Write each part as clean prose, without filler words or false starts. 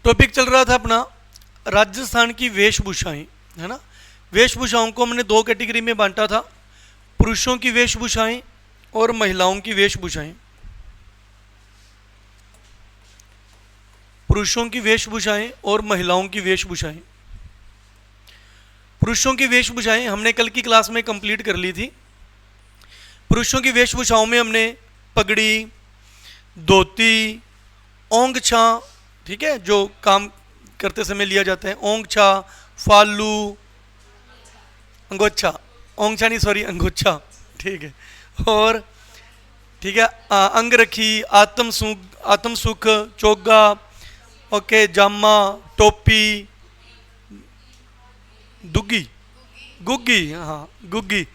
Topic चल रहा था अपना राजस्थान की वेशभूषाएं, है ना। वेशभूषाओं को हमने दो कैटेगरी में बांटा था, पुरुषों की वेशभूषाएं और महिलाओं की वेशभूषाएं। पुरुषों की वेशभूषाएं और महिलाओं की वेशभूषाएं। पुरुषों की वेशभूषाएं हमने कल की क्लास में कंप्लीट कर ली थी। पुरुषों की वेशभूषाओं में हमने पगड़ी, धोती, ओंगछा, ठीक है, जो काम करते समय लिया जाता है, ओंगछा, फालू, अंगोछा, ओंगछा नहीं सॉरी अंगोछा, ठीक है, और ठीक है, अंगरखी, आत्मसुख, चोगा, ओके, जामा, टोपी, दुग्गी, गुग्गी, हाँ गुग्गी,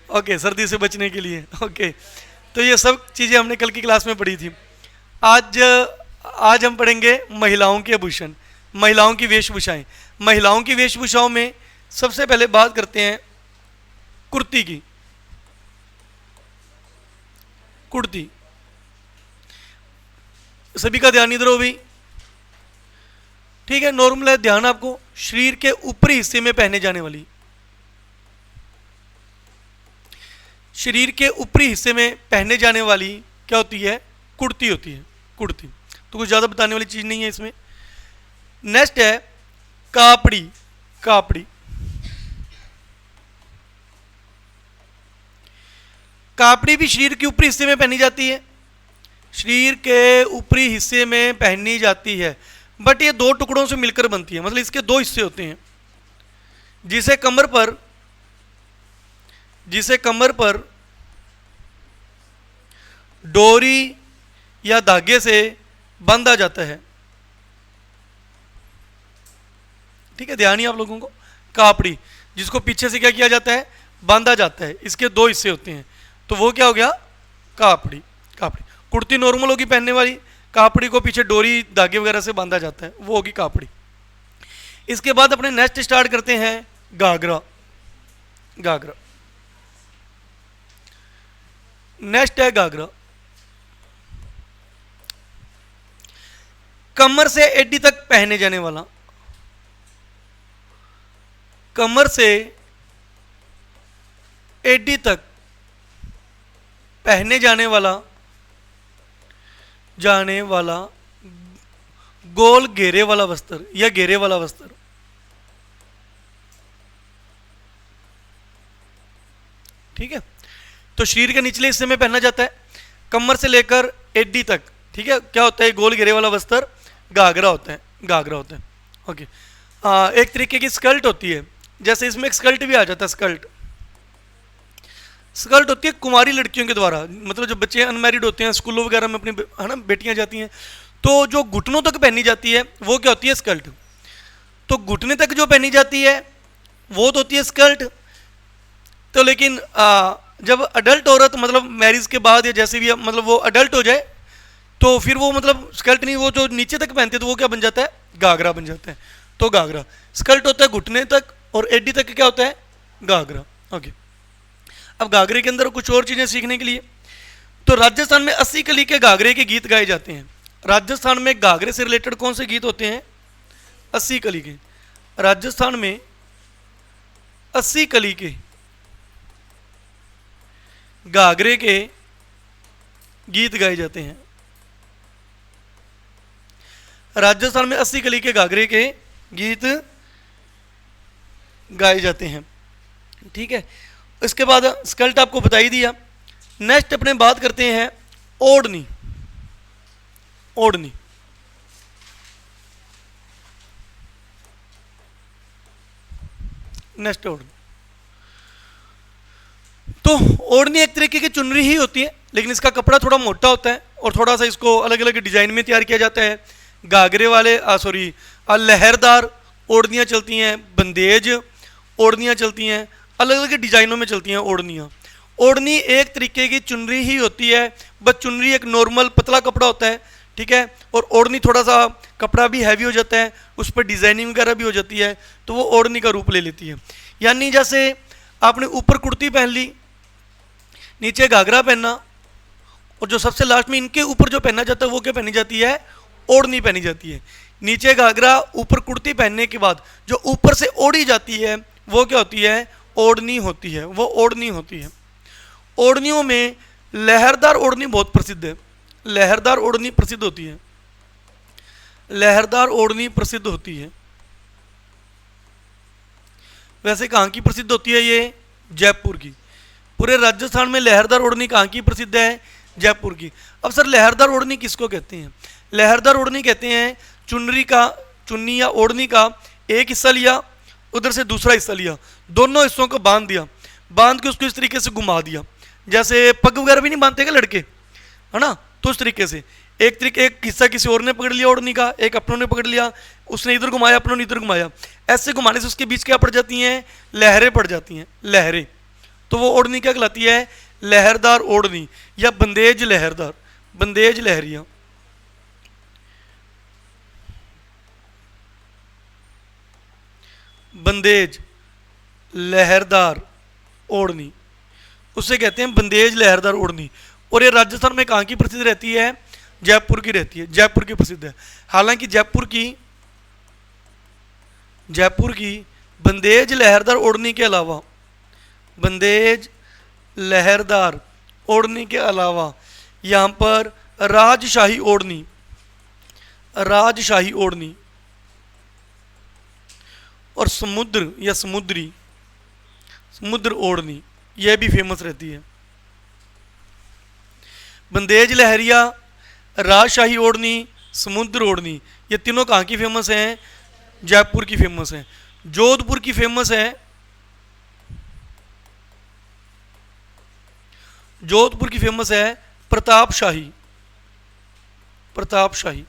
ओके, सर्दी से बचने के लिए, ओके। तो ये सब चीज़ें हमने कल की क्लास में पढ़ी थी। आज हम पढ़ेंगे महिलाओं के आभूषण, महिलाओं की वेशभूषाएं। महिलाओं की वेशभूषाओं में सबसे पहले बात करते हैं कुर्ती की। कुर्ती, सभी का ध्यान इधर हो भी, ठीक है, नॉर्मल है ध्यान आपको। शरीर के ऊपरी हिस्से में पहने जाने वाली, शरीर के ऊपरी हिस्से में पहने जाने वाली क्या होती है? कुर्ती होती है, कुर्ती। तो कुछ ज़्यादा बताने वाली चीज़ नहीं है इसमें। नेक्स्ट है कापड़ी। कापड़ी, कापड़ी भी शरीर के ऊपरी हिस्से में पहनी जाती है, शरीर के ऊपरी हिस्से में पहनी जाती है, बट ये दो टुकड़ों से मिलकर बनती है, मतलब इसके दो हिस्से होते हैं। जिसे कमर पर डोरी या धागे से बांधा जाता है, ठीक है, ध्यान ही आप लोगों को। कापड़ी, जिसको पीछे से क्या किया जाता है? बांधा जाता है, इसके दो हिस्से होते हैं, तो वो क्या हो गया? कापड़ी। कापड़ी। कुर्ती नॉर्मल होगी पहनने वाली, कापड़ी को पीछे डोरी धागे वगैरह से बांधा जाता है, वो होगी कापड़ी। इसके बाद अपने नेक्स्ट स्टार्ट करते हैं घाघरा। घाघरा, नेक्स्ट है घाघरा। कमर से एडी तक पहने जाने वाला, कमर से एडी तक पहने जाने वाला गोल घेरे वाला वस्त्र या घेरे वाला वस्त्र, ठीक है। तो शरीर के निचले हिस्से में पहना जाता है, कमर से लेकर एडी तक, ठीक है, क्या होता है? गोल घेरे वाला वस्त्र घाघरा होता है, घाघरा होता है, ओके। एक तरीके की स्कर्ट होती है, जैसे इसमें एक स्कर्ट भी आ जाता है। स्कर्ट होती है कुंवारी लड़कियों के द्वारा, मतलब जो बच्चे अनमैरिड होते हैं, स्कूलों वगैरह में अपनी, है ना, बेटियां जाती हैं, तो जो घुटनों तक पहनी जाती है वो क्या होती है? स्कर्ट। तो घुटने तक जो पहनी जाती है वो तो होती है स्कर्ट। तो लेकिन जब अडल्ट औरत, मतलब मैरिज के बाद या जैसे भी, मतलब वो अडल्ट हो जाए, तो फिर वो मतलब स्कर्ट नहीं, वो जो नीचे तक पहनते तो वो क्या बन जाता है? घाघरा बन जाता है। तो घाघरा, स्कर्ट होता है घुटने तक और एडी तक क्या होता है? घाघरा, ओके। अब घाघरे के अंदर कुछ और चीजें सीखने के लिए, तो राजस्थान में 80 कली के घाघरे के गीत गाए जाते हैं। राजस्थान में घाघरे से रिलेटेड कौन से गीत होते हैं? 80 कली के। राजस्थान में 80 कली के घाघरे के गीत गाए जाते हैं। राजस्थान में 80 कली के घाघरे के गीत गाए जाते हैं, ठीक है। इसके बाद स्कर्ट आपको बता ही दिया। नेक्स्ट अपने बात करते हैं ओढ़नी। ओढ़नी, नेक्स्ट ओढ़नी। तो ओढ़नी एक तरीके की चुनरी ही होती है, लेकिन इसका कपड़ा थोड़ा मोटा होता है और थोड़ा सा इसको अलग अलग डिजाइन में तैयार किया जाता है। घाघरे वाले लहरदार ओढ़नियाँ चलती हैं, बंदेज ओढ़नियाँ चलती हैं, अलग अलग डिजाइनों में चलती हैं ओढ़नियाँ। ओढ़नी एक तरीके की चुनरी ही होती है, बस चुनरी एक नॉर्मल पतला कपड़ा होता है, ठीक है, और ओढ़नी थोड़ा सा कपड़ा भी हैवी हो जाता है, उस पर डिजाइनिंग वगैरह भी हो जाती है, तो वो ओढ़नी का रूप ले लेती है। यानी जैसे आपने ऊपर कुर्ती पहन ली, नीचे घाघरा पहना, और जो सबसे लास्ट में इनके ऊपर जो पहना जाता है वो क्या पहनी जाती है? ओढ़नी पहनी जाती है। नीचे घाघरा ऊपर कुर्ती पहनने के बाद जो ऊपर से ओढ़ी जाती है वो क्या होती है? ओढ़नी होती है, वो ओढ़नी होती है। ओढ़नियों में लहरदार ओढ़नी बहुत प्रसिद्ध है, लहरदार ओढ़नी प्रसिद्ध होती है, लहरदार ओढ़नी प्रसिद्ध होती है। वैसे कहाँ की प्रसिद्ध होती है ये? जयपुर की। पूरे राजस्थान में लहरदार ओढ़नी कहाँ की प्रसिद्ध है? जयपुर की। अब सर लहरदार ओढ़नी किसको कहते हैं? लहरदार ओढ़नी कहते हैं चुनरी का, चुन्नी या ओढ़नी का एक हिस्सा लिया, उधर से दूसरा हिस्सा लिया, दोनों हिस्सों को बांध दिया, बांध के उसको इस तरीके से घुमा दिया, जैसे पग वगैरह भी नहीं बांधते क्या लड़के, है ना? तो उस तरीके से एक हिस्सा किसी और ने पकड़ लिया ओढ़नी का, एक अपनों ने पकड़ लिया, उसने इधर घुमाया, अपनों ने इधर घुमाया, ऐसे घुमाने से उसके बीच क्या पड़ जाती हैं? लहरें पड़ जाती हैं, लहरें। तो वो ओढ़नी क्या कहलाती है? लहरदार ओढ़नी या बंदेज लहरदार, बंदेज लहरिया। बंदेज लहरदार ओढ़नी, उसे कहते हैं बंदेज लहरदार ओढ़नी। और ये राजस्थान में कहाँ की प्रसिद्ध रहती है? जयपुर की रहती है, जयपुर की प्रसिद्ध है। हालांकि जयपुर की बंदेज लहरदार ओढ़नी के अलावा, बंदेज लहरदार ओढ़नी के अलावा यहाँ पर राजशाही ओढ़नी, राजशाही ओढ़नी और समुद्र या समुद्री, समुद्र ओढ़नी, यह भी फेमस रहती है। बंदेज लहरिया, राजशाही ओढ़नी, समुद्र ओढ़नी, ये तीनों कहाँ की फेमस हैं? जयपुर की फेमस है। जोधपुर की फेमस है, जोधपुर की फेमस है प्रतापशाही, प्रतापशाही,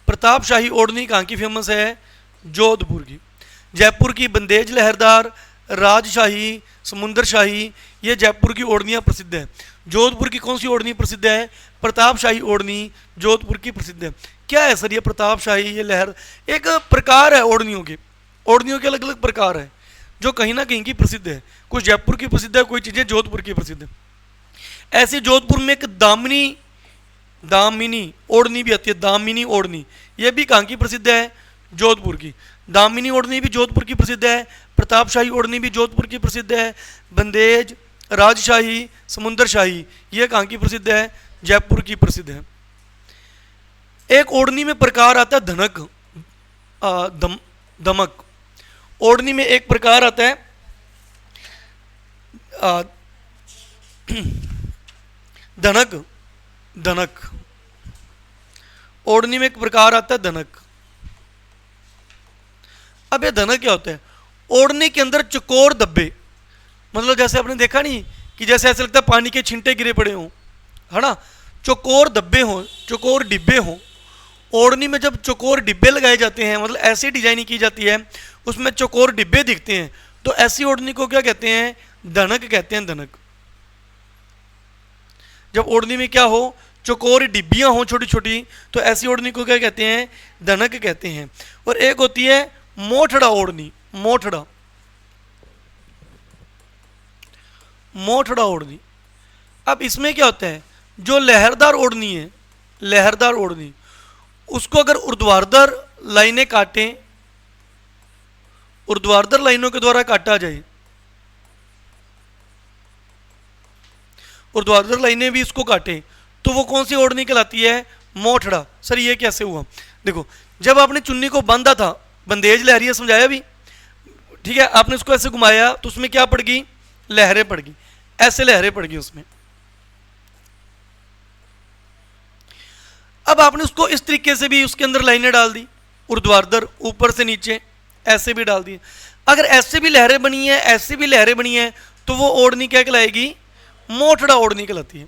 प्रतापशाही ओढ़नी कहाँ की फेमस है? जोधपुर की। जयपुर की बंदेज लहरदार, राजशाही, समुंदरशाही, ये जयपुर की ओढ़नियाँ प्रसिद्ध है। जोधपुर की कौन सी ओढ़नी प्रसिद्ध है? प्रतापशाही ओढ़नी जोधपुर की प्रसिद्ध है। क्या है सर ये प्रतापशाही, ये लहर? एक प्रकार है ओढ़नियों के, ओढ़नियों के अलग अलग प्रकार है जो कहीं ना कहीं की प्रसिद्ध है। कुछ जयपुर की प्रसिद्ध है, कोई चीज़ें जोधपुर की प्रसिद्ध है। ऐसे जोधपुर में एक दामिनी, दामिनी ओढ़नी भी आती है, दामिनी ओढ़नी, ये भी कहाँ की प्रसिद्ध है? जोधपुर की। दामिनी ओढ़नी भी जोधपुर की प्रसिद्ध है, प्रतापशाही ओढ़नी भी जोधपुर की प्रसिद्ध है, बंदेज, राजशाही, समुंदरशाही, ये कहाँ की प्रसिद्ध है? जयपुर की प्रसिद्ध है। एक ओढ़नी में प्रकार आता है धनक, दमक। ओढ़नी में एक प्रकार आता है धनक, धनक। ओढ़नी में एक प्रकार आता है धनक। अब ये धनक क्या होता है? ओढ़नी के अंदर चकोर धब्बे, मतलब जैसे आपने देखा नहीं कि जैसे ऐसे लगता है पानी के छींटे गिरे पड़े हों, है ना? चकोर धब्बे हों, चकोर डिब्बे हों। ओढ़नी में जब चकोर डिब्बे लगाए जाते हैं, मतलब ऐसी डिजाइनिंग की जाती है उसमें चकोर डिब्बे दिखते हैं, तो ऐसी ओढ़नी को क्या कहते हैं? धनक कहते हैं, धनक। जब ओढ़नी में क्या हो? चकोर डिब्बियां हो छोटी छोटी, तो ऐसी ओढ़नी को क्या कहते हैं? धनक कहते हैं। और एक होती है मोठड़ा ओढ़नी, मोठड़ा, मोठड़ा ओढ़नी। अब इसमें क्या होता है? जो लहरदार ओढ़नी है, लहरदार ओढ़नी, उसको अगर ऊर्ध्वाधर लाइनें काटें, ऊर्ध्वाधर लाइनों के द्वारा काटा जाए, ऊर्ध्वाधर लाइनें भी इसको काटें, तो वो कौन सी ओढ़नी कहलाती है? मोठड़ा। सर ये कैसे हुआ? देखो, जब आपने चुन्नी को बांधा था, बंदेज लहरिया समझाया भी, ठीक है, आपने उसको ऐसे घुमाया तो उसमें क्या पड़ गई? लहरें पड़ गई, ऐसे लहरें पड़ गई उसमें। अब आपने उसको इस तरीके से भी उसके अंदर लाइनें डाल दी, ऊर्ध्वाधर ऊपर से नीचे ऐसे भी डाल दिए। अगर ऐसे भी लहरें बनी है, ऐसे भी लहरें बनी है, तो वो ओढ़नी क्या कहलाएगी? मोठड़ा ओढ़नी कहलाती है।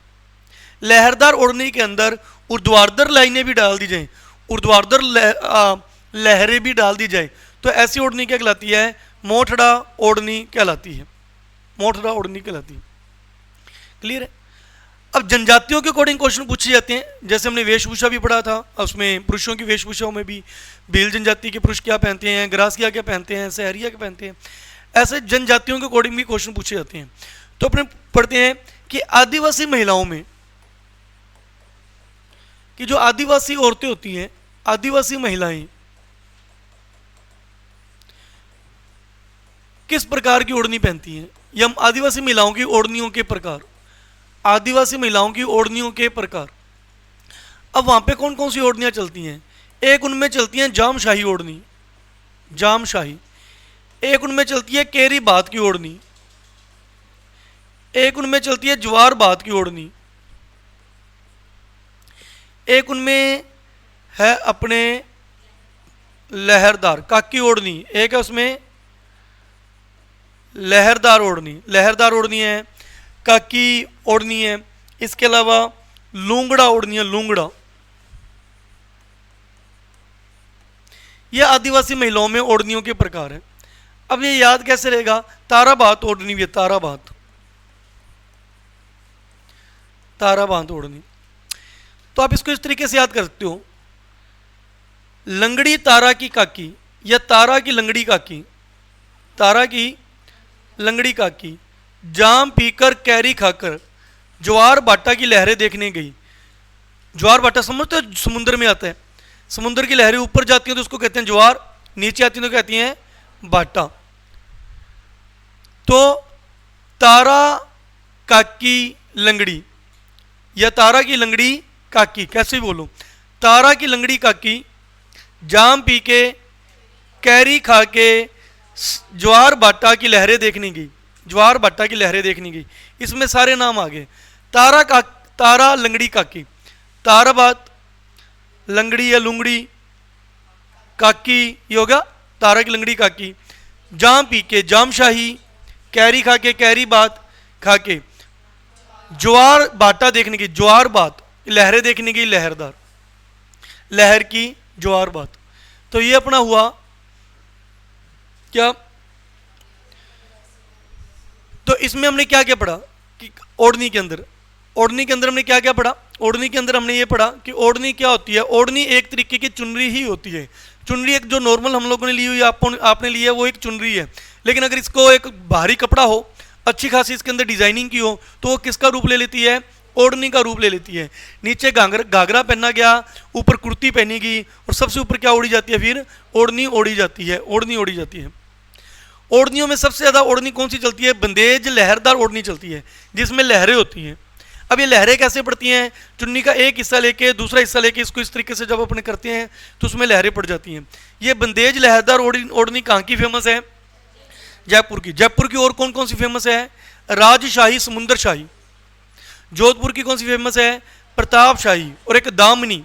लहरदार ओढ़नी के अंदर ऊर्ध्वाधर लाइनें भी डाल दी जाए, ऊर्ध्वाधर लहरें भी डाल दी जाए, तो ऐसी ओढ़नी क्या कहलाती है? मोठड़ा ओढ़नी कहलाती है, मोठड़ा ओढ़नी कहलाती है। क्लियर है? अब जनजातियों के अकॉर्डिंग क्वेश्चन पूछे जाते हैं, जैसे हमने वेशभूषा भी पढ़ा था, उसमें पुरुषों की वेशभूषाओं में भी भील जनजाति के पुरुष क्या पहनते हैं, ग्रासिया क्या पहनते हैं, सहरिया क्या पहनते हैं, ऐसे जनजातियों के अकॉर्डिंग भी क्वेश्चन पूछे जाते हैं। तो अपने पढ़ते हैं कि आदिवासी महिलाओं में, कि जो आदिवासी औरतें होती हैं, आदिवासी महिलाएं, किस प्रकार की ओढ़नी पहनती हैं? ये हम आदिवासी महिलाओं की ओढ़नियों के प्रकार, आदिवासी महिलाओं की ओढ़नियों के प्रकार। अब वहाँ पे कौन कौन सी ओढ़नियाँ चलती हैं? एक उनमें चलती हैं जामशाही ओढ़नी, जामशाही। एक उनमें चलती है केरी बात की ओढ़नी। एक उनमें चलती है ज्वार बात की ओढ़नी। एक उनमें है अपने लहरदार काकी ओढ़नी। एक है उसमें लहरदार ओढ़नी, लहरदार ओढ़नी है, काकी ओढ़नी है। इसके अलावा लूंगड़ा ओढ़नी है, लूंगड़ा। यह आदिवासी महिलाओं में ओढ़नियों के प्रकार है। अब ये याद कैसे रहेगा? ताराबात ओढ़नी भी है, ताराबात, ताराबात ओढ़नी। तो आप इसको इस तरीके से याद कर सकते हो, लंगड़ी तारा की काकी या तारा की लंगड़ी काकी, तारा की लंगड़ी काकी। जाम पीकर कैरी खाकर ज्वार बाटा की लहरें देखने गई। ज्वार बाटा समझते हो, समुद्र में आता है, समुद्र की लहरें ऊपर जाती हैं तो उसको कहते हैं ज्वार, नीचे आती हैं तो कहती हैं बाटा। तो तारा काकी लंगड़ी या तारा की लंगड़ी काकी, कैसे बोलो, तारा की लंगड़ी काकी जाम पी के कैरी खा के ज्वार बाटा की लहरें देखने गई, ज्वार बाटा की लहरें देखने गई। इसमें सारे नाम आ गए। तारा लंगड़ी काकी, तारा बात, लंगड़ी या लुंगड़ी, काकी ये होगा तारा की लंगड़ी काकी। जाम पी के जामशाही, कैरी खा के कैरी बात खा के, ज्वार बाटा देखने की, ज्वार बात, लहरें देखने की, लहरदार, लहर की ज्वार बात। तो ये अपना हुआ क्या? तो इसमें हमने क्या क्या पढ़ा कि ओढ़नी के अंदर, ओढ़नी के अंदर हमने क्या क्या पढ़ा? ओढ़नी के अंदर हमने ये पढ़ा कि ओढ़नी क्या होती है। ओढ़नी एक तरीके की चुनरी ही होती है। चुनरी एक जो नॉर्मल हम लोगों ने ली हुई, आपने ली है, वो एक चुनरी है। लेकिन अगर इसको एक भारी कपड़ा हो, अच्छी खासी इसके अंदर डिजाइनिंग की हो, तो वो किसका रूप ले लेती है? ओढ़नी का रूप ले लेती है। नीचे घाघरा पहना गया, ऊपर कुर्ती पहनी गई, और सबसे ऊपर क्या ओढ़ी जाती है? फिर ओढ़नी ओढ़ी जाती है, ओढ़नी ओढ़ी जाती है। ओढ़नियों में सबसे ज़्यादा ओढ़नी कौन सी चलती है? बंदेज लहरदार ओढ़नी चलती है, जिसमें लहरें होती हैं। अब ये लहरें कैसे पड़ती हैं? चुन्नी का एक हिस्सा लेके दूसरा हिस्सा लेके इसको इस तरीके से जब अपने करते हैं तो उसमें लहरें पड़ जाती हैं। ये बंदेज लहरदार ओढ़नी कहाँ की फेमस है? जयपुर की। जयपुर की और कौन कौन सी फेमस है? राजशाही, समुंदरशाही। जोधपुर की कौन सी फेमस है? प्रतापशाही और एक दामनी।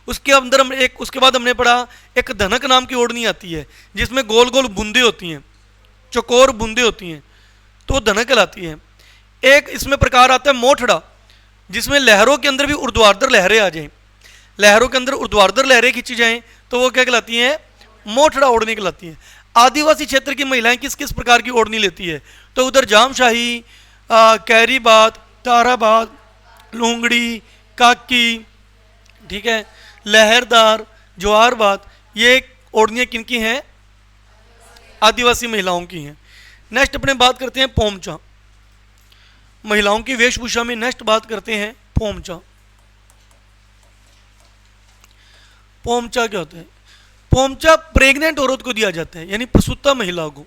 उसके अंदर हम उसके बाद हमने पढ़ा एक धनक नाम की ओढ़नी आती है, जिसमें गोल गोल बूंदे होती हैं, चौकोर बूंदे होती हैं, तो वो धनक कहलाती है। एक इसमें प्रकार आता है मोठड़ा, जिसमें लहरों के अंदर भी ऊर्ध्वाधर लहरें आ जाएं, लहरों के अंदर ऊर्ध्वाधर लहरें खींची जाएं, तो वो क्या कहलाती हैं? मोठड़ा ओढ़नी कहलाती है। आदिवासी क्षेत्र की महिलाएं किस किस प्रकार की ओढ़नी लेती है? तो उधर जामशाही, कैरी बात, ताराबात, लूंगड़ी, काकी, ठीक है, लहरदार, ज्वार बात, ये ओढ़नियाँ किनकी हैं? आदिवासी महिलाओं की हैं। नेक्स्ट अपने बात करते हैं पोमचा। महिलाओं की वेशभूषा में नेक्स्ट बात करते हैं पोमचा। पोमचा क्या होता है? पोमचा प्रेग्नेंट औरत को दिया जाता है, यानी प्रसूता महिला को,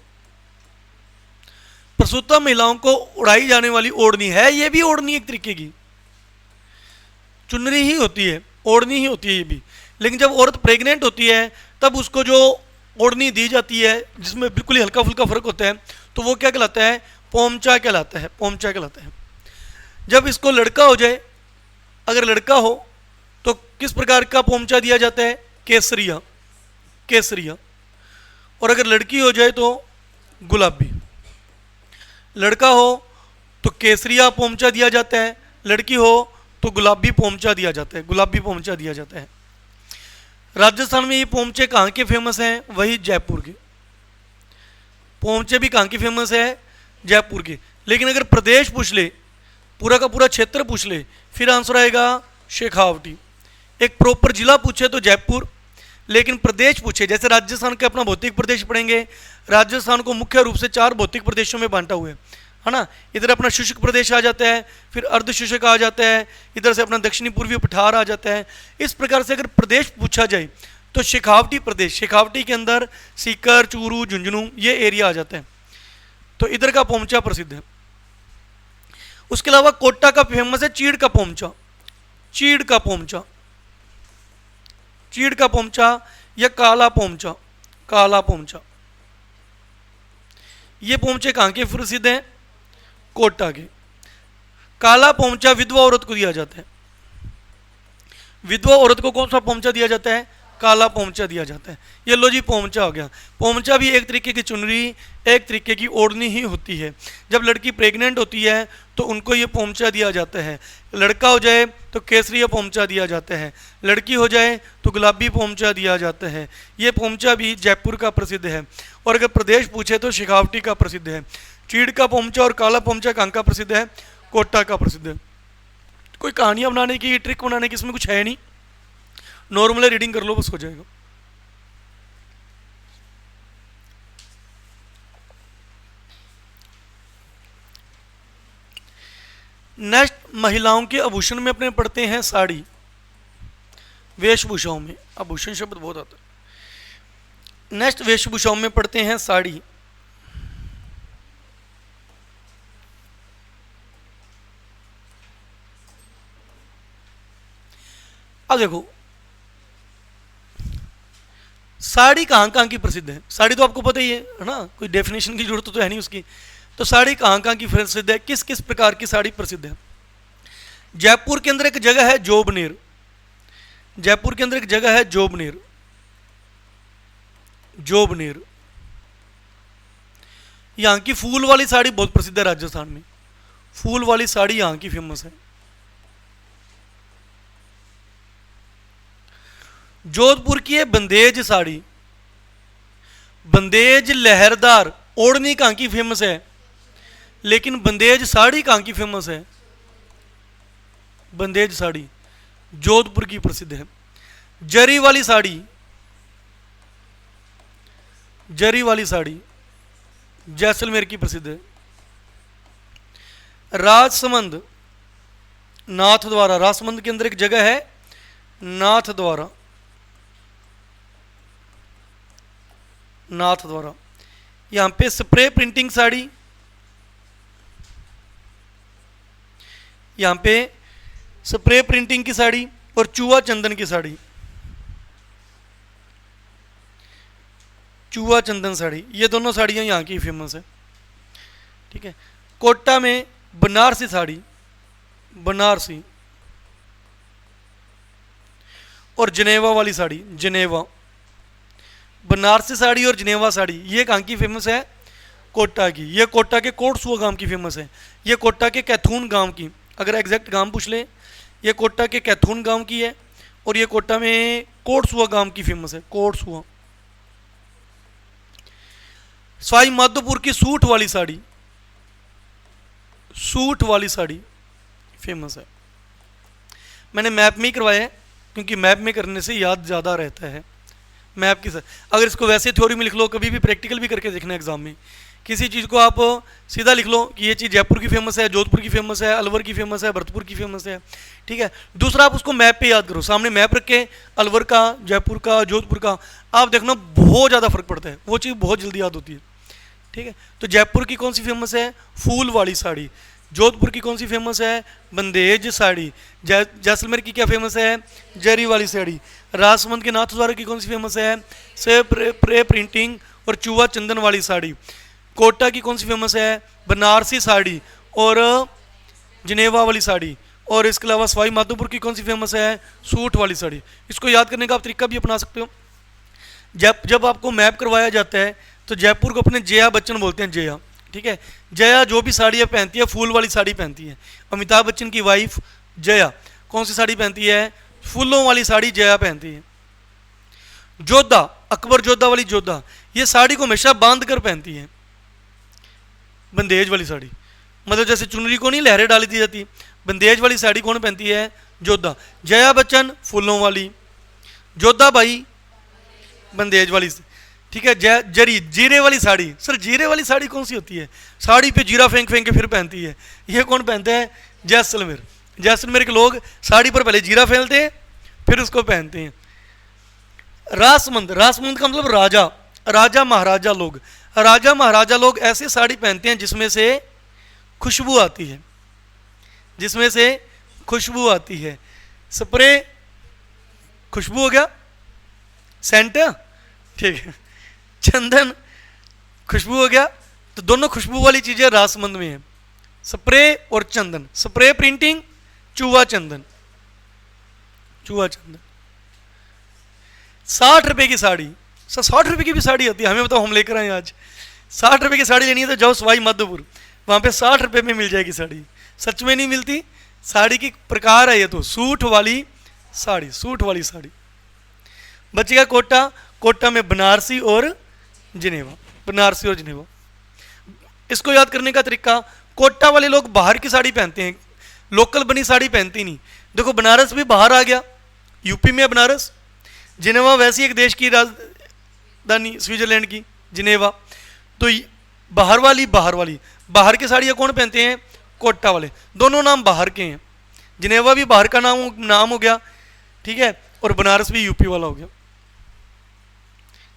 प्रसूता महिलाओं को उड़ाई जाने वाली ओढ़नी है। ये भी ओढ़नी एक तरीके की चुनरी ही होती है, ओढ़नी ही होती है ये भी। लेकिन जब औरत प्रेग्नेंट होती है तब उसको जो ओढ़नी दी जाती है, जिसमें बिल्कुल ही हल्का फुल्का फर्क होता है, तो वो क्या कहलाता है? पोमचा कहलाता है, पोमचा कहलाता है। जब इसको लड़का हो जाए, अगर लड़का हो तो किस प्रकार का पोमचा दिया जाता है? केसरिया, केसरिया। और अगर लड़की हो जाए तो गुलाबी। लड़का हो तो केसरिया पोमचा दिया जाता है, लड़की हो तो गुलाबी पोमचा दिया जाता है, गुलाबी पोमचा दिया जाता है। राजस्थान में ये पोमचे कहाँ के फेमस हैं? वही जयपुर के। पोमचे भी कहाँ की फेमस है? जयपुर के। लेकिन अगर प्रदेश पूछ ले, पूरा का पूरा क्षेत्र पूछ ले, फिर आंसर आएगा शेखावटी। एक प्रॉपर जिला पूछे तो जयपुर, लेकिन प्रदेश पूछे, जैसे राजस्थान के अपना भौतिक प्रदेश पढ़ेंगे, राजस्थान को मुख्य रूप से 4 भौतिक प्रदेशों में बांटा हुआ है ना। इधर अपना शुष्क प्रदेश आ जाता है, फिर अर्ध शुष्क आ जाता है, इधर से अपना दक्षिणी पूर्वी पठार आ जाता है। इस प्रकार से अगर प्रदेश पूछा जाए तो शेखावटी प्रदेश, शेखावटी के अंदर सीकर, चूरू, झुंझुनू ये एरिया आ जाता है। तो इधर का पोमचा प्रसिद्ध है। उसके अलावा कोटा का फेमस है चीड़ का पोमचा, चीड़ का पोमचा, चीड़ का पोमचा या काला पोमचा, काला पोमचा। ये पोमचे कहाँ के प्रसिद्ध हैं? कोटा के। काला पोमचा विधवा औरत को दिया जाता है। विधवा औरत को कौन सा पोमचा दिया जाता है? काला पोमचा दिया जाता है। ये लो जी पोमचा हो गया। पोमचा भी एक तरीके की चुनरी, एक तरीके की ओढ़नी ही होती है। जब लड़की प्रेग्नेंट होती है तो उनको ये पोमचा दिया जाता है। लड़का हो जाए तो केसरिया पोमचा दिया जाता है, लड़की हो जाए तो गुलाबी पोमचा दिया जाता है। ये पोमचा भी जयपुर का प्रसिद्ध है। और अगर प्रदेश पूछे तो शेखावटी का प्रसिद्ध है। चीड़ का पोमचा और काला पोमचा कहाँ का प्रसिद्ध है? कोटा का प्रसिद्ध है। कोई कहानियाँ बनाने की, ट्रिक बनाने की इसमें कुछ है नहीं, नॉर्मल रीडिंग कर लो बस हो जाएगा। नेक्स्ट, महिलाओं के आभूषण में अपने पढ़ते हैं साड़ी। वेशभूषाओं में, आभूषण शब्द बहुत आता है। नेक्स्ट, वेशभूषाओं में पढ़ते हैं साड़ी। अब देखो साड़ी कहाँ कहाँ की प्रसिद्ध है। साड़ी तो आपको पता ही है ना, कोई डेफिनेशन की जरूरत तो है नहीं उसकी। तो साड़ी कहाँ कहाँ की प्रसिद्ध है, किस किस प्रकार की साड़ी प्रसिद्ध है? जयपुर के अंदर एक जगह है जोबनेर, जयपुर के अंदर एक जगह है जोबनेर, जोबनेर। यहाँ की फूल वाली साड़ी बहुत प्रसिद्ध है राजस्थान में। फूल वाली साड़ी यहाँ की फेमस है। जोधपुर की है बंदेज साड़ी, बंदेज लहरदार ओढ़नी कहाँ की फेमस है, लेकिन बंदेज साड़ी कहाँ की फेमस है? बंदेज साड़ी जोधपुर की प्रसिद्ध है। जरी वाली साड़ी, जरी वाली साड़ी जैसलमेर की प्रसिद्ध है। राजसमंद नाथ द्वारा, राजसमंद के अंदर एक जगह है नाथ द्वारा, नाथ द्वारा। यहां पे स्प्रे प्रिंटिंग साड़ी, यहां पे स्प्रे प्रिंटिंग की साड़ी और चूहा चंदन की साड़ी, चूहा चंदन साड़ी, ये दोनों साड़ियां यहाँ की फेमस है। ठीक है। कोटा में बनारसी साड़ी, बनारसी, और जनेवा वाली साड़ी, जनेवा। बनारसी साड़ी और जनेवा साड़ी ये कहाँ की फेमस है? कोटा की। ये कोटा के कोटसुआ गांव की फेमस है। ये कोटा के कैथून गांव की, अगर एग्जैक्ट गांव पूछ ले, ये कोटा के कैथून गांव की है और ये कोटा में कोटसुआ गांव की फेमस है, कोटसुआ। सवाई माधोपुर की सूट वाली साड़ी, सूट वाली साड़ी फेमस है। मैंने मैप में ही करवाया है क्योंकि मैप में करने से याद ज़्यादा रहता है। मैप की अगर इसको वैसे थ्योरी में लिख लो, कभी भी प्रैक्टिकल भी करके देखना एग्जाम में, किसी चीज़ को आप सीधा लिख लो कि ये चीज़ जयपुर की फेमस है, जोधपुर की फेमस है, अलवर की फेमस है, भरतपुर की फेमस है। ठीक है। दूसरा, आप उसको मैप पे याद करो, सामने मैप रख के अलवर का, जयपुर का, जोधपुर का, आप देखना बहुत ज़्यादा फर्क पड़ता है, वो चीज़ बहुत जल्दी याद होती है। ठीक है। तो जयपुर की कौन सी फेमस है? फूल वाली साड़ी। जोधपुर की कौन सी फेमस है? बंदेज साड़ी। जैसलमेर की क्या फेमस है? जरी वाली साड़ी। राजसमंद के नाथ द्वारा की कौन सी फेमस है? से प्रे प्रिंटिंग और चूहा चंदन वाली साड़ी। कोटा की कौन सी फेमस है? बनारसी साड़ी और जनेवा वाली साड़ी। और इसके अलावा सवाई माधोपुर की कौन सी फेमस है? सूट वाली साड़ी। इसको याद करने का आप तरीका भी अपना सकते हो। जब आपको मैप करवाया जाता है तो जयपुर को अपने जया बच्चन बोलते हैं, जया। ठीक है। जया जो भी साड़ियाँ पहनती है फूल वाली साड़ी पहनती है। अमिताभ बच्चन की वाइफ जया कौन सी साड़ी पहनती है? फूलों वाली साड़ी जया पहनती है। जोधा, अकबर जोधा वाली जोधा, ये साड़ी को हमेशा बांध कर पहनती है। बंदेज वाली साड़ी, मतलब जैसे चुनरी को नहीं लहरें डाली दी जाती, बंदेज वाली साड़ी कौन पहनती है? जोधा। जया बच्चन फूलों वाली, जोधा भाई बंदेज वाली। ठीक है। जरी, जीरे वाली साड़ी। सर जीरे वाली साड़ी कौन सी होती है? साड़ी पे जीरा फेंक फेंक के फिर पहनती है, ये कौन पहनते हैं? जैसलमेर। जैसलमेर के लोग साड़ी पर पहले जीरा फेंकते हैं फिर उसको पहनते हैं। राजसमंद, राजसमंद का मतलब राजा। राजा महाराजा लोग ऐसी साड़ी पहनते हैं जिसमें से खुशबू आती है, जिसमें से खुशबू आती है। स्प्रे खुशबू हो गया, सेंट ठीक है, चंदन खुशबू हो गया। तो दोनों खुशबू वाली चीजें रासमंद में है, स्प्रे और चंदन। स्प्रे प्रिंटिंग, चूहा चंदन, चूहा चंदन। 60 रुपए की साड़ी, 60 रुपए की भी साड़ी होती है, हमें बताओ, हम लेकर आए आज। 60 रुपए की साड़ी लेनी है तो जाओ सवाई माधोपुर, वहां पे 60 रुपए में मिल जाएगी साड़ी। सच में नहीं मिलती, साड़ी की प्रकार है ये तो, सूट वाली साड़ी, सूट वाली साड़ी। बचेगा कोटा, कोटा में बनारसी और जिनेवा, बनारसी और जिनेवा। इसको याद करने का तरीका, कोटा वाले लोग बाहर की साड़ी पहनते हैं, लोकल बनी साड़ी पहनती नहीं। देखो बनारस भी बाहर आ गया, यूपी में है बनारस। जिनेवा वैसी एक देश की राजधानी, स्विट्जरलैंड की जिनेवा। तो बाहर वाली बाहर की साड़ियाँ कौन पहनते हैं? कोटा वाले। दोनों नाम बाहर के हैं, जिनेवा भी बाहर का नाम हो गया, ठीक है, और बनारस भी यूपी वाला हो गया।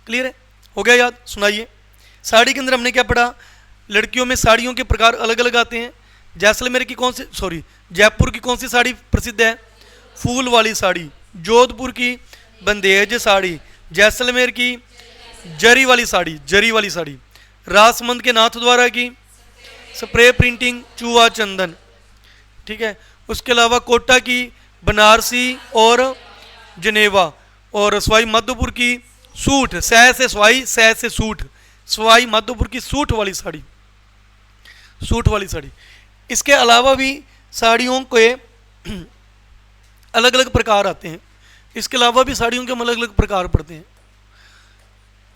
क्लियर है, हो गया याद? सुनाइए। साड़ी के अंदर हमने क्या पढ़ा? लड़कियों में साड़ियों के प्रकार अलग अलग आते हैं। जैसलमेर की कौन सी, सॉरी, जयपुर की कौन सी साड़ी प्रसिद्ध है? फूल वाली साड़ी। जोधपुर की बंदेज साड़ी। जैसलमेर की जरी वाली साड़ी, जरी वाली साड़ी। रासमंद के नाथ द्वारा की स्प्रे प्रिंटिंग, चूहा चंदन, ठीक है। उसके अलावा कोटा की बनारसी और जनेवा। और सवाई माधोपुर की सूट, सह से सवाई, सह से सूट, सवाई माधोपुर की सूट वाली साड़ी, सूट वाली साड़ी। इसके अलावा भी साड़ियों के अलग अलग प्रकार आते हैं, इसके अलावा भी साड़ियों के अलग अलग प्रकार पड़ते हैं।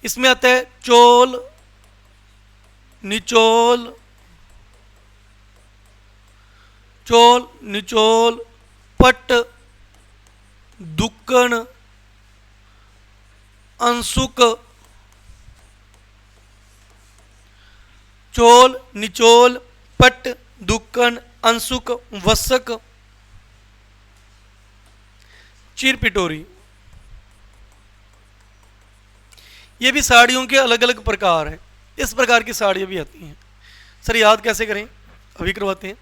इसमें आता है चोल, निचोल, चोल, निचोल, पट, दुक्कन, अंशुक। चोल, निचोल, पट, दुक्कन, अंशुक, वसक, चिरपिटोरी। ये भी साड़ियों के अलग अलग प्रकार हैं। इस प्रकार की साड़ियाँ भी आती हैं। सर याद कैसे करें? अभी करवाते हैं।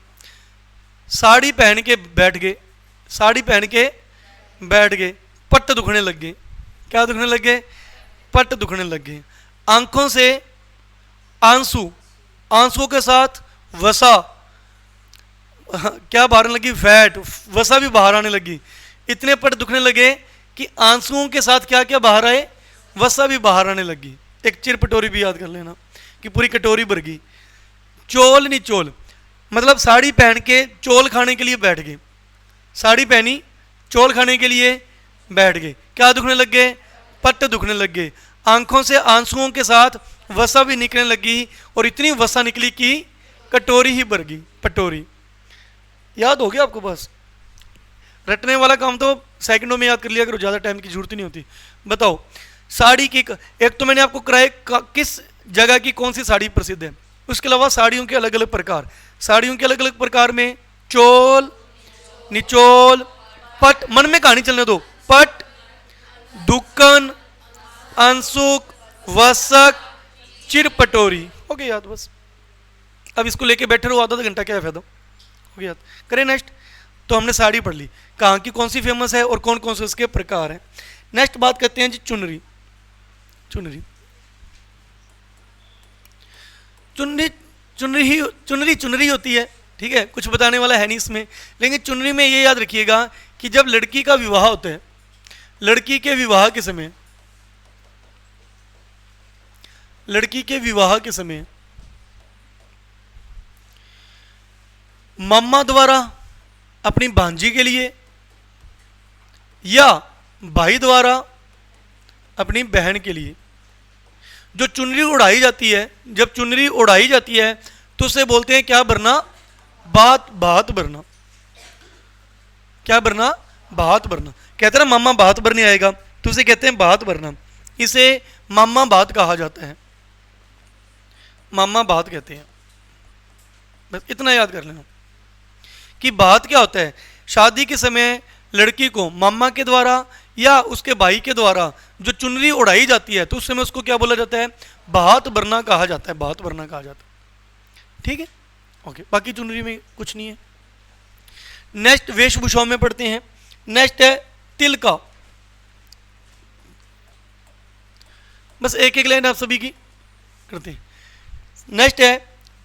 साड़ी पहन के बैठ गए, साड़ी पहन के बैठ गए, पट्ट दुखने लग गए। क्या दुखने लग गए? पट्ट दुखने लग गए। आंखों से आंसू, आंसुओं के साथ वसा, क्या बाहर लगी? फैट, वसा भी बाहर आने लगी। इतने पट्ट दुखने लगे कि आंसुओं के साथ क्या क्या बाहर आए? वसा भी बाहर आने लगी। एक चिरपटोरी भी याद कर लेना कि पूरी कटोरी भर गई। चोल निचोल मतलब साड़ी पहन के चोल खाने के लिए बैठ गए, साड़ी पहनी चोल खाने के लिए बैठ गए। क्या दुखने लग गए? पट्ट दुखने लग गए। आंखों से आंसुओं के साथ वसा भी निकलने लगी और इतनी वसा निकली कि कटोरी ही भर गई, पटोरी। याद हो गया आपको? बस रटने वाला काम तो सेकंडों में याद कर लिया करो, ज़्यादा टाइम की जरूरत नहीं होती। बताओ साड़ी की, एक तो मैंने आपको कराए किस जगह की कौन सी साड़ी प्रसिद्ध है। उसके अलावा साड़ियों के अलग अलग प्रकार, साड़ियों के अलग अलग प्रकार में चोल, निचोल, पट, मन में कहानी चलने दो, पट, दुक्कन, अंशुक, वसक, चिरपटोरी। हो गया याद? बस अब इसको लेके बैठे रहो आधा घंटा, क्या फायदा? हो गया याद? करें नेक्स्ट। तो हमने साड़ी पढ़ ली, कहाँ की कौन सी फेमस है और कौन कौन से उसके प्रकार हैं। नेक्स्ट बात करते हैं जी चुनरी। चुनरी, चुनरी, चुनरी चुनरी होती है, ठीक है, कुछ बताने वाला है नहीं इसमें। लेकिन चुनरी में ये याद रखिएगा कि जब लड़की का विवाह होता है, लड़की के विवाह के समय, लड़की के विवाह के समय मामा द्वारा अपनी भांजी के लिए या भाई द्वारा अपनी बहन के लिए जो चुनरी उड़ाई जाती है, जब चुनरी उड़ाई जाती है तो उसे बोलते हैं क्या भरना? बात, बात भरना। क्या भरना? बात भरना। कहते हैं ना मामा बात भरने आएगा, तो उसे कहते हैं बात भरना। इसे मामा बात कहा जाता है, मामा बात कहते हैं। बस इतना याद कर लेना कि बात क्या होता है। शादी के समय लड़की को मामा के द्वारा या उसके भाई के द्वारा जो चुनरी उड़ाई जाती है तो उस समय उसको क्या बोला जाता है, बात बरना कहा जाता है, बात बरना कहा जाता है। ठीक है, ओके, बाकी चुनरी में कुछ नहीं है। नेक्स्ट वेशभूषाओं में पढ़ते हैं। नेक्स्ट है तिल का, बस एक एक लाइन आप सभी की करते हैं। नेक्स्ट है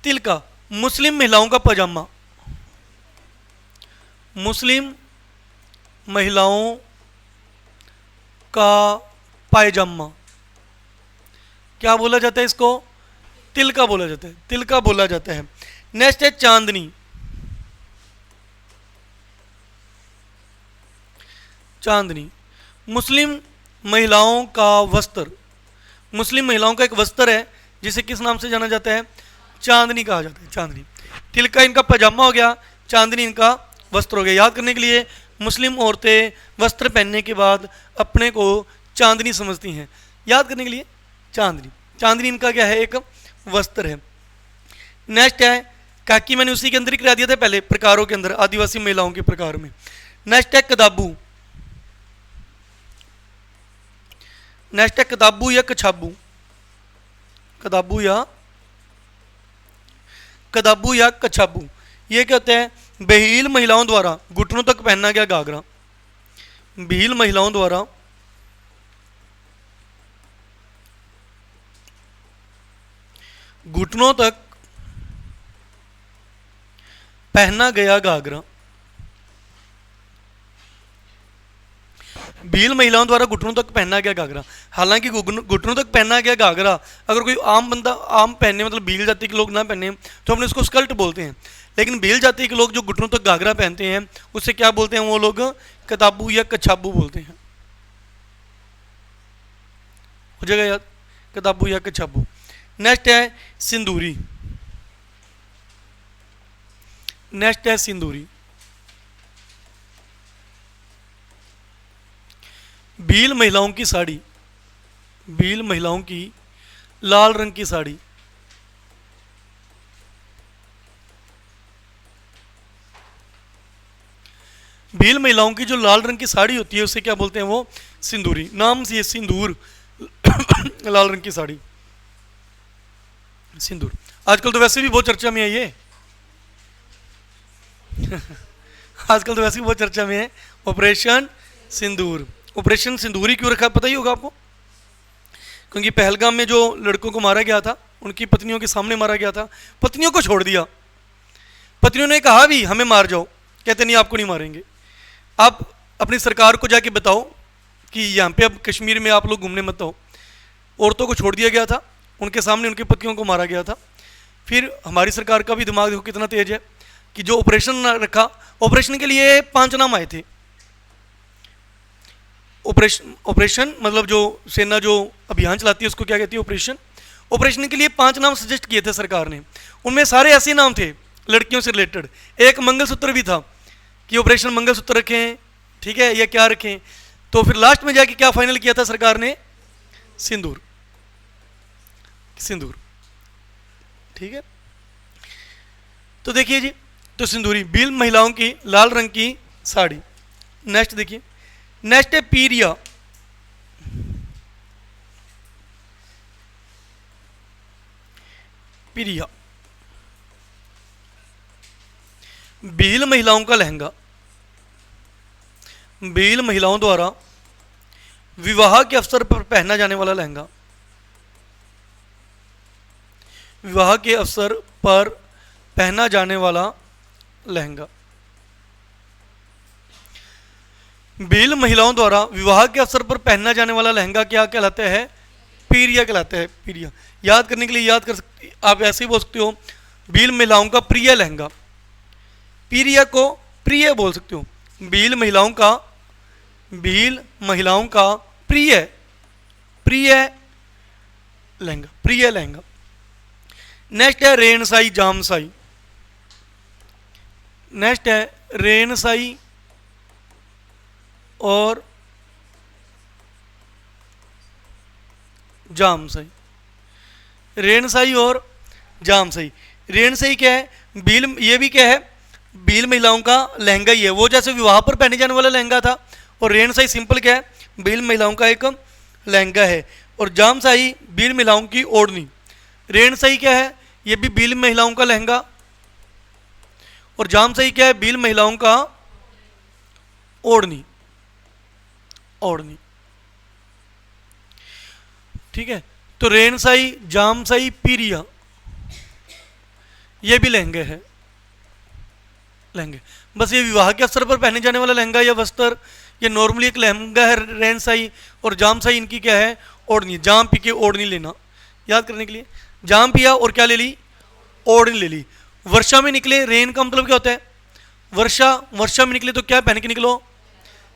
तिल का, मुस्लिम महिलाओं का पजामा, मुस्लिम महिलाओं का पायजामा, क्या बोला जाता है इसको, तिल का बोला जाता है, तिल का बोला जाता है। नेक्स्ट है चांदनी, चांदनी मुस्लिम महिलाओं का वस्त्र, मुस्लिम महिलाओं का एक वस्त्र है जिसे किस नाम से जाना जाता है, चांदनी कहा जाता है, चांदनी। तिल का इनका पजामा हो गया, चांदनी इनका वस्त्र हो गया। याद करने के लिए, मुस्लिम औरतें वस्त्र पहनने के बाद अपने को चांदनी समझती हैं, याद करने के लिए चांदनी, चांदनी इनका क्या है, एक वस्त्र है। नेक्स्ट है काकी, मैंने उसी के अंदर ही करा दिया था पहले, प्रकारों के अंदर, आदिवासी महिलाओं के प्रकार में। नेक्स्ट है कदाबू, नेक्स्ट है कदाबू या कछाबू, कदाबू या कछाबू। ये क्या होता है, बहील महिलाओं द्वारा घुटनों तक पहना गया घाघरा, भील महिलाओं द्वारा घुटनों तक पहना गया घाघरा, भील महिलाओं द्वारा घुटनों तक पहना गया घाघरा। हालांकि घुटनों तक पहना गया घाघरा अगर कोई आम बंदा, आम पहने, मतलब भील जाति के लोग ना पहने तो हमने उसको स्कर्ट बोलते हैं, लेकिन भील जाति के लोग जो घुटनों तक घाघरा पहनते हैं उससे क्या बोलते हैं, वो लोग कताबू या कछाबू बोलते हैं। हो जाएगा याद, कताबू या कछाबू। नेक्स्ट है सिंदूरी, नेक्स्ट है सिंदूरी, भील महिलाओं की साड़ी, भील महिलाओं की लाल रंग की साड़ी, भील महिलाओं की जो लाल रंग की साड़ी होती है उसे क्या बोलते हैं, वो सिंदूरी, नाम से ये सिंदूर लाल रंग की साड़ी, सिंदूर। आजकल तो वैसे भी बहुत चर्चा में है ये आजकल तो वैसे भी बहुत चर्चा में है ऑपरेशन सिंदूर। ऑपरेशन सिंदूरी क्यों रखा पता ही होगा आपको, क्योंकि पहलगाम में जो लड़कों को मारा गया था उनकी पत्नियों के सामने मारा गया था, पत्नियों को छोड़ दिया, पत्नियों ने कहा भी हमें मार जाओ, कहते नहीं आपको नहीं मारेंगे। आप अपनी सरकार को जाके बताओ कि यहाँ पे अब कश्मीर में आप लोग घूमने मत आओ। औरतों को छोड़ दिया गया था, उनके सामने उनकी पत्नियों को मारा गया था। फिर हमारी सरकार का भी दिमाग देखो कितना तेज है कि जो ऑपरेशन रखा, ऑपरेशन के लिए 5 नाम आए थे। ऑपरेशन मतलब जो सेना जो अभियान चलाती है उसको क्या कहती है, ऑपरेशन। ऑपरेशन के लिए 5 नाम सजेस्ट किए थे सरकार ने, उनमें सारे ऐसे नाम थे लड़कियों से रिलेटेड। एक मंगलसूत्र भी था कि ऑपरेशन मंगलसूत्र रखें, ठीक है, या क्या रखें। तो फिर लास्ट में जाके क्या फाइनल किया था सरकार ने, सिंदूर, सिंदूर, ठीक है। तो देखिए जी, तो सिंदूरी, भील महिलाओं की लाल रंग की साड़ी। नेक्स्ट देखिए, नेक्स्ट है पीरिया, पीरिया भील महिलाओं का लहंगा, भील महिलाओं द्वारा विवाह के अवसर पर पहना जाने वाला लहंगा, विवाह के अवसर पर पहना जाने वाला लहंगा। भील महिलाओं द्वारा विवाह के अवसर पर पहना जाने वाला लहंगा क्या कहलाता है, पीरिया कहलाता है, पीरिया। याद करने के लिए याद कर सकते, आप ऐसे ही बोल सकते हो, भील महिलाओं का प्रिय लहंगा, पीरिया को प्रिय बोल सकते हो। भील महिलाओं का, भील महिलाओं का प्रिय, प्रिय लहंगा, प्रिय लहंगा। नेक्स्ट है रेणसाई जामसाई, नेक्स्ट है रेणसाई और जामसाई, रेणसाई और जामसाई। रेणसाई क्या है, भील, ये भी क्या है, भील महिलाओं का लहंगा ही है, वो जैसे विवाह पर पहने जाने वाला लहंगा था। और रेणसाई सिंपल क्या है, भील महिलाओं का एक लहंगा है। और जामशाही भील महिलाओं की ओढ़नी। रेणशाही क्या है? ये भी भील महिलाओं का लहंगा। और जामशाही क्या है? भील महिलाओं का ओढ़नी। ओढ़नी, ठीक है। तो रेणशाही, जामशाही, पीरिया, ये भी लहंगे है, लहंगे। बस ये विवाह के अवसर पर पहने जाने वाला लहंगा या वस्त्र, ये नॉर्मली एक लहंगा है रेणशाही। और जामशाही इनकी क्या है? ओढ़नी। जाम पी के ओढ़नी लेना, याद करने के लिए। जाम पिया और क्या ले ली? ओढ़नी ले ली। वर्षा में निकले, रेन का मतलब क्या होता है? वर्षा। वर्षा में निकले तो क्या पहन के निकलो?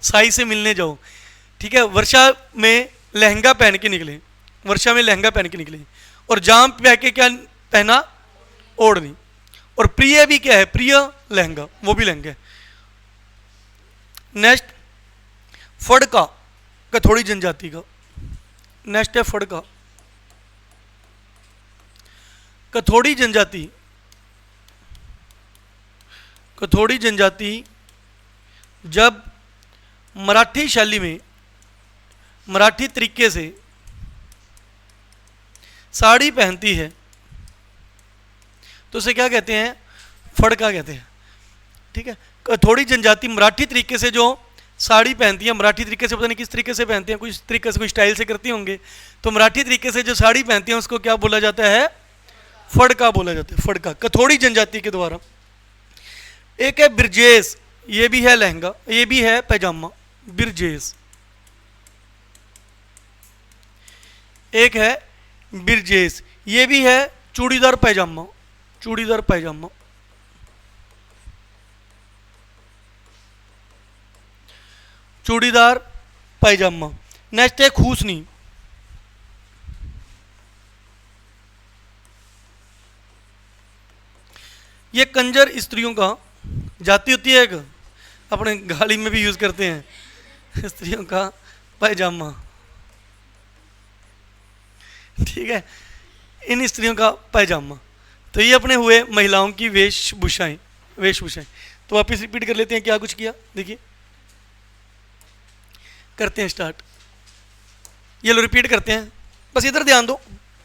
साई से मिलने जाओ, ठीक है। वर्षा में लहंगा पहन के निकले, वर्षा में लहंगा पहन के निकले। और जाम पह के क्या पहना? ओढ़नी। और प्रिय भी क्या है? प्रिय लहंगा, वो भी लहंगा है। नेक्स्ट फड़का, कथोड़ी जनजाति का। नेक्स्ट है फड़का, कथोड़ी जनजाति। कथोड़ी जनजाति जब मराठी शैली में, मराठी तरीके से साड़ी पहनती है तो उसे क्या कहते हैं? फड़का कहते हैं, ठीक है। कथोड़ी जनजाति मराठी तरीके से जो साड़ी पहनती है, मराठी तरीके से पता नहीं किस तरीके से पहनते हैं, कुछ तरीके से, कुछ स्टाइल से करती होंगे, तो मराठी तरीके से जो साड़ी पहनती है उसको क्या बोला जाता है? फड़का बोला जाता है, फड़का, कथोड़ी जनजाति के द्वारा। एक है बिरजेश, ये भी है लहंगा, ये भी है पैजामा, बिरजेश। एक है बिरजेश, ये भी है चूड़ीदार पैजामा, चूड़ीदार पैजामा। चूड़ीदार पैजामा। नेक्स्ट है खूसनी। ये कंजर स्त्रियों का जाति होती है, एक अपने गाड़ी में भी यूज करते हैं, स्त्रियों का पैजामा, ठीक है, इन स्त्रियों का पैजामा। तो ये अपने हुए महिलाओं की वेशभूषाएं, वेशभूषाएं। तो वापिस रिपीट कर लेते हैं क्या कुछ किया, देखिए करते हैं स्टार्ट। ये लो रिपीट करते हैं, बस इधर ध्यान दो,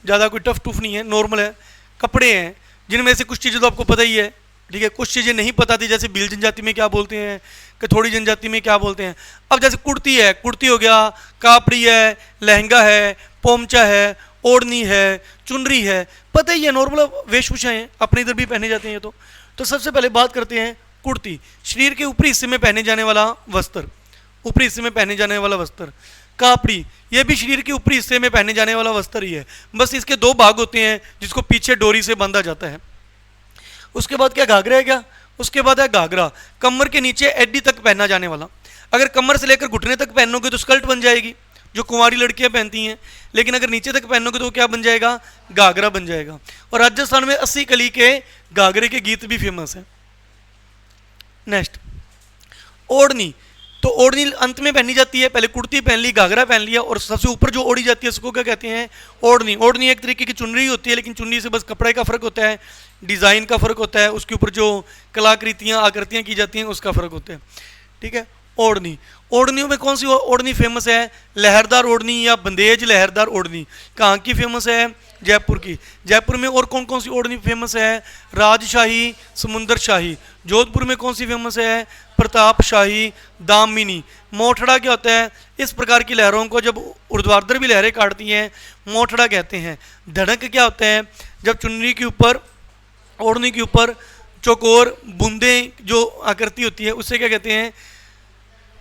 ज़्यादा कोई टफ टूफ नहीं है, नॉर्मल है। कपड़े हैं जिनमें से कुछ चीज़ें तो आपको पता ही है, ठीक है, कुछ चीज़ें नहीं पता थी, जैसे भील जनजाति में क्या बोलते हैं, कथोड़ी जनजाति में क्या बोलते हैं। अब जैसे कुर्ती है, कुर्ती हो गया, कापड़ी है, लहंगा है, पोमचा है, ओढ़नी है, चुनरी है, पता ही है, नॉर्मल वेशभूषा है, अपने इधर भी पहने जाते हैं। तो सबसे पहले बात करते हैं कुर्ती, शरीर के ऊपरी हिस्से में पहने जाने वाला वस्त्र, ऊपरी हिस्से में पहने जाने वाला वस्त्र। कापड़ी, ये भी शरीर के ऊपरी हिस्से में पहने जाने वाला वस्त्र ही है, बस इसके दो भाग होते हैं जिसको पीछे डोरी से बांधा जाता है। उसके बाद क्या घाघरा है क्या? उसके बाद है घाघरा, कमर के नीचे एडी तक पहना जाने वाला। अगर कमर से लेकर घुटने तक पहनोगे तो स्कर्ट बन जाएगी, जो कुंवारी लड़कियां पहनती हैं, लेकिन अगर नीचे तक पहनोगे तो क्या बन जाएगा? घाघरा बन जाएगा। और राजस्थान में 80 कली के घाघरे के गीत भी फेमस है। नेक्स्ट ओढ़नी, तो ओढ़नी अंत में पहनी जाती है, पहले कुर्ती पहन ली, घाघरा पहन लिया, और सबसे ऊपर जो ओढ़ी जाती है उसको क्या कहते हैं? ओढ़नी। ओढ़नी एक तरीके की चुनरी होती है, लेकिन चुनरी से बस कपड़े का फर्क होता है, डिज़ाइन का फर्क होता है, उसके ऊपर जो कलाकृतियाँ आकृतियाँ की जाती हैं उसका फर्क होता है, ठीक है। ओढ़नी, ओढ़नियों में कौन सी ओढ़नी फेमस है? लहरदार ओढ़नी या बंदेज लहरदार ओढ़नी। कहाँ की फेमस है? जयपुर की। जयपुर में और कौन कौन सी ओढ़नी फेमस है? राजशाही, समुंदर शाही। जोधपुर में कौन सी फेमस है? प्रताप शाही, दामिनी। मोठड़ा क्या होता है? इस प्रकार की लहरों को जब ऊर्ध्वाधर भी लहरें काटती हैं मोठड़ा कहते हैं। धड़क क्या होता है? जब चुनरी के ऊपर, ओढ़नी के ऊपर चौकोर बूंदें जो आकृति होती है उससे क्या कहते हैं?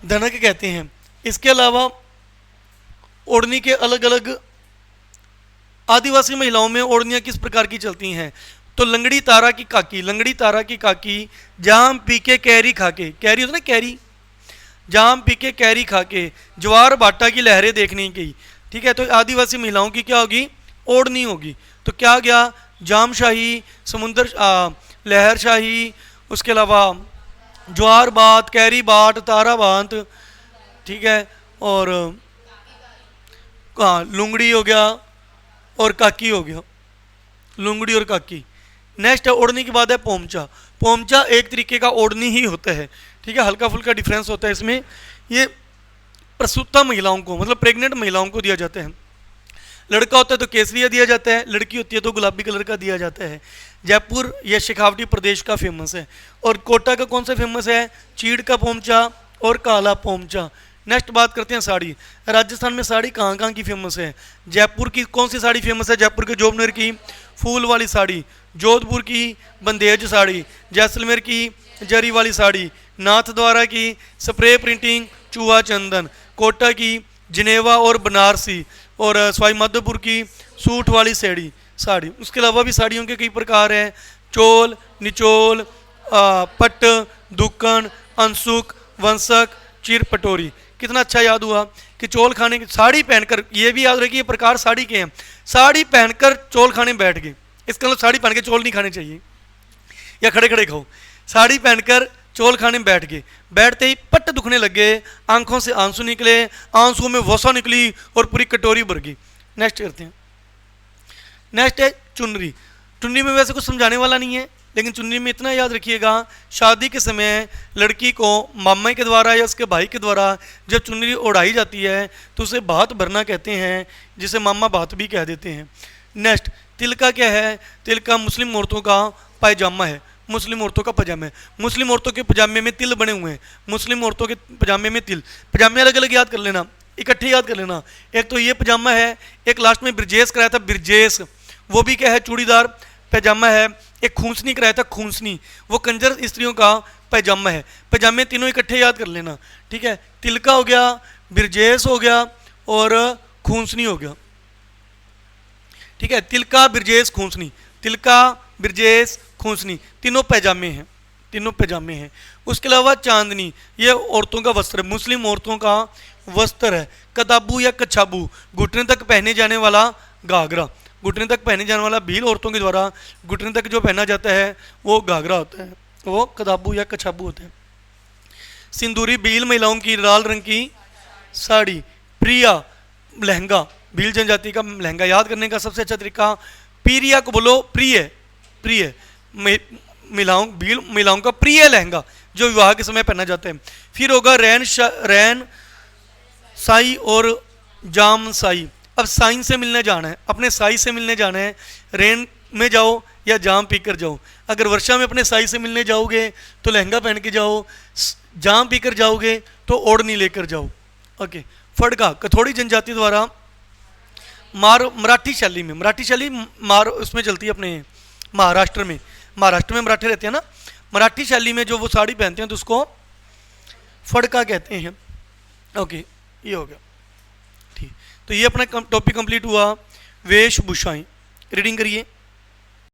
धनक कहते हैं। इसके अलावा ओढ़नी के अलग अलग आदिवासी महिलाओं में ओढ़नियाँ किस प्रकार की चलती हैं? तो लंगड़ी तारा की काकी, लंगड़ी तारा की काकी, जाम पी के कैरी खाके, कैरी होता ना कैरी, जाम पी के कैरी खाके, ज्वार बाटा की लहरें देखने गई, ठीक है। तो आदिवासी महिलाओं की क्या होगी? ओढ़नी होगी। तो क्या गया? जाम शाही, समुंदर लहर शाही, उसके अलावा ज्वार बात, कैरी बाट, तारा बांत, ठीक है, और हाँ लुंगड़ी हो गया और काकी हो गया, लुंगड़ी और काकी। नेक्स्ट है ओढ़नी के बाद है पोमचा। पोमचा एक तरीके का ओढ़नी ही होता है, ठीक है, हल्का फुल्का डिफरेंस होता है इसमें। ये प्रसूता महिलाओं को, मतलब प्रेग्नेंट महिलाओं को दिया जाता है। लड़का होता है तो केसरिया दिया जाता है, लड़की होती है तो गुलाबी कलर का दिया जाता है। जयपुर यह शेखावटी प्रदेश का फेमस है। और कोटा का कौन सा फेमस है? चीड़ का पोमचा और काला पोमचा। नेक्स्ट बात करते हैं साड़ी। राजस्थान में साड़ी कहाँ कहाँ की फेमस है? जयपुर की कौन सी साड़ी फेमस है? जयपुर के जोबनेर की फूल वाली साड़ी, जोधपुर की बंदेज साड़ी, जैसलमेर की जरी वाली साड़ी, नाथद्वारा की स्प्रे प्रिंटिंग चूहा चंदन, कोटा की जिनेवा और बनारसी, और सवाई माधोपुर की सूट वाली साड़ी। उसके अलावा भी साड़ियों के कई प्रकार हैं, चोल, निचोल, पट्ट, दुक्कन, अंसुक, वंशक, चिर पटोरी। कितना अच्छा याद हुआ कि चोल खाने की साड़ी पहनकर, ये भी याद रखिए ये प्रकार साड़ी के हैं। साड़ी पहनकर चोल खाने बैठ गए, इसका मतलब साड़ी पहन के चोल नहीं खाने चाहिए या खड़े खड़े खाओ। साड़ी पहनकर चोल खाने में बैठ गए, बैठते ही पट्ट दुखने लग गए, आंखों से आंसू निकले, आंसुओं में वसा निकली और पूरी कटोरी भर गई। नेक्स्ट करते हैं। नेक्स्ट है चुनरी। चुनरी में वैसे कुछ समझाने वाला नहीं है, लेकिन चुनरी में इतना याद रखिएगा, शादी के समय लड़की को मामा के द्वारा या उसके भाई के द्वारा जब चुनरी ओढ़ाई जाती है तो उसे बात भरना कहते हैं, जिसे मामा बात भी कह देते हैं। नेक्स्ट, तिलका क्या है? तिलका मुस्लिम औरतों का पायजामा है, मुस्लिम औरतों का पजामा है। मुस्लिम औरतों के पजामे में तिल बने हुए हैं, मुस्लिम औरतों के पजामे में तिल। पजामे अलग अलग याद कर लेना, इकट्ठे याद कर लेना। एक तो ये पजामा है, एक लास्ट में ब्रिजेश कराया था, ब्रिजेश वो भी क्या है? चूड़ीदार पैजामा है। एक खूंसनी कराया था, खूंसनी वो कंजर स्त्रियों का पैजामा है। पैजामे तीनों इकट्ठे याद कर लेना, ठीक है? तिलका हो गया, ब्रिजेश हो गया और खूंसनी हो गया, ठीक है? तिलका, ब्रिजेश, खूंसनी, तिलका, ब्रिजेश, खूंसनी, तीनों पैजामे हैं, तीनों पैजामे हैं। उसके अलावा चांदनी, ये औरतों का वस्त्र है, मुस्लिम औरतों का वस्त्र है। कदाबू या कछाबू, घुटने तक पहने जाने वाला घाघरा, घुटने तक पहने जाने वाला भील औरतों के द्वारा घुटने तक जो पहना जाता है वो घाघरा होता है, वो कदाबू या कछाबू होता है। सिंदूरी भील महिलाओं की लाल रंग की साड़ी। प्रिया लहंगा, भील जनजाति का लहंगा। याद करने का सबसे अच्छा तरीका, पीरिया को बोलो प्रिय, प्रिय भील महिलाओं का प्रिय लहंगा जो विवाह के समय पहना जाता है। फिर होगा रैन साई और जाम साई। अब साइन से मिलने जाना है, अपने साई से मिलने जाना है, रेन में जाओ या जाम पीकर जाओ। अगर वर्षा में अपने साई से मिलने जाओगे तो लहंगा पहन के जाओ, जाम पीकर जाओगे तो ओढ़नी लेकर जाओ। ओके। फड़का, कथोड़ी जनजाति द्वारा मराठी शैली में, मराठी शैली उसमें चलती है अपने महाराष्ट्र में, महाराष्ट्र में मराठी रहते हैं ना, मराठी शैली में जो वो साड़ी पहनते हैं तो उसको फड़का कहते हैं। ओके, ये हो गया, ठीक। तो ये अपना टॉपिक कंप्लीट हुआ, वेशभूषाएं। रीडिंग करिए।